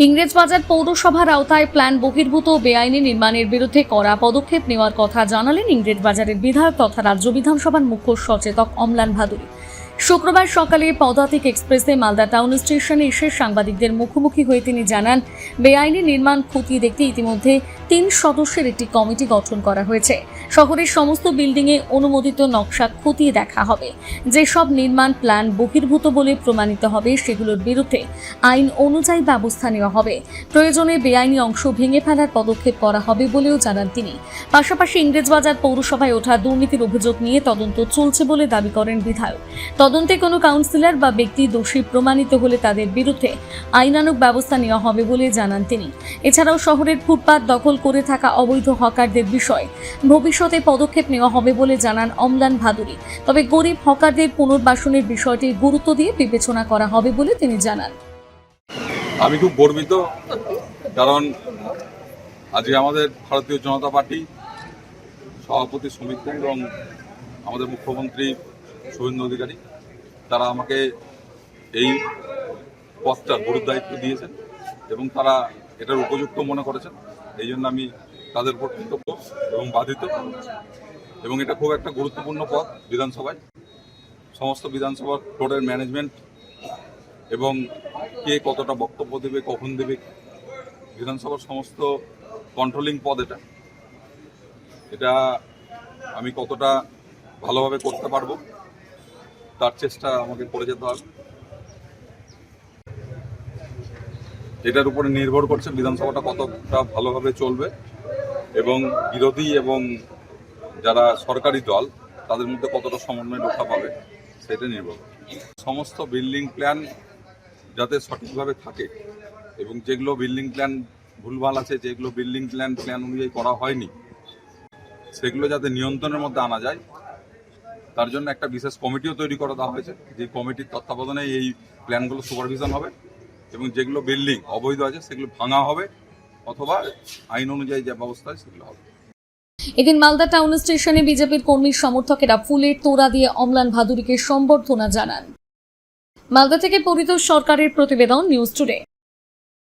ইংরেজবাজার পৌরসভার আওতায় প্ল্যান বহির্ভূত বেআইনি নির্মাণের বিরুদ্ধে কড়া পদক্ষেপ নেওয়ার কথা জানালেন ইংরেজবাজারের বিধায়ক তথা রাজ্য বিধানসভার মুখ্য সচেতক অম্লান ভাদুরী। শুক্রবার সকালে পদাতিক এক্সপ্রেসে মালদা টাউন স্টেশনে এসে সাংবাদিকদের মুখোমুখি হয়ে তিনি জানান, বেআইনি নির্মাণ খতিয়ে দেখতে ইতিমধ্যে 3 সদস্যের একটি কমিটি গঠন করা হয়েছে। শহরের সমস্ত বিল্ডিংয়ে অনুমোদিত নকশা খতিয়ে দেখা হবে। যেসব নির্মাণ প্ল্যান বহির্ভূত বলে প্রমাণিত হবে সেগুলোর বিরুদ্ধে আইন অনুযায়ী ব্যবস্থা নেওয়া হবে। প্রয়োজনে বেআইনি অংশ ভেঙে ফেলার পদক্ষেপ করা হবে বলেও জানান তিনি। পাশাপাশি ইংরেজবাজার পৌরসভায় ওঠা দুর্নীতির অভিযোগ নিয়ে তদন্ত চলছে বলে দাবি করেন বিধায়ক। তদন্তে কোনো কাউন্সিলর বা ব্যক্তি দোষী প্রমাণিত হলে তাদের বিরুদ্ধে আইনানুগ ব্যবস্থা নেওয়া হবে বলে জানান তিনি। এছাড়াও শহরের ফুটপাত দখল করে থাকা অবৈধ হকারদের বিষয়ে ভবিষ্যতে পদক্ষেপ নেওয়া হবে বলে জানান অম্লান ভাদুরী। তবে গরিব হকারদের পুনর্বাসনের বিষয়টি গুরুত্ব দিয়ে বিবেচনা করা হবে বলে তিনি জানান। আমি খুব গর্বিত, কারণ আজকে আমাদের ভারতীয় জনতা পার্টি সভাপতি সুমিত সিং এবং আমাদের মুখ্যমন্ত্রী শুভেন্দু অধিকারী তারা আমাকে এই পদটার গুরুত্ব দায়িত্ব দিয়েছেন এবং তারা এটার উপযুক্ত মনে করেছেন। এই জন্য আমি তাদের উপর কৃতজ্ঞ এবং বাধিত, এবং এটা খুব একটা গুরুত্বপূর্ণ পদ বিধানসভায়। সমস্ত বিধানসভার ফ্লোরের ম্যানেজমেন্ট এবং কে কতটা বক্তব্য দেবে, কখন দেবে, বিধানসভার সমস্ত কন্ট্রোলিং পদ এটা আমি কতটা ভালোভাবে করতে পারবো তার চেষ্টা আমাকে করে যেতে হবে। এটার উপরে নির্ভর করছে বিধানসভাটা কতটা ভালোভাবে চলবে এবং বিরোধী এবং যারা সরকারি দল তাদের মধ্যে কতটা সমন্বয় রক্ষা পাবে সেটা নির্ভর করছে। সমস্ত বিল্ডিং প্ল্যান যাতে সঠিকভাবে থাকে এবং যেগুলো বিল্ডিং প্ল্যান ভুলভাল আছে, যেগুলো বিল্ডিং প্ল্যান অনুযায়ী করা হয়নি, সেগুলো যাতে নিয়ন্ত্রণের মধ্যে আনা যায় তার জন্য একটা বিশেষ কমিটিও তৈরি করে দেওয়া হয়েছে। যে কমিটির তত্ত্বাবধানে এই প্ল্যানগুলো সুপারভিশন হবে এবং যেগুলো বিল্ডিং অবৈধ আছে সেগুলো ভাঙা হবে অথবা আইন অনুযায়ী যে ব্যবস্থা হয় সেগুলো হবে। এদিন মালদা টাউন স্টেশনে বিজেপির কর্মী সমর্থকেরা ফুলের তোড়া দিয়ে অম্লান ভাদুরীকে সম্বর্ধনা জানান। মালদা থেকে পরিতোষ সরকারের প্রতিবেদন, নিউজ টুডে।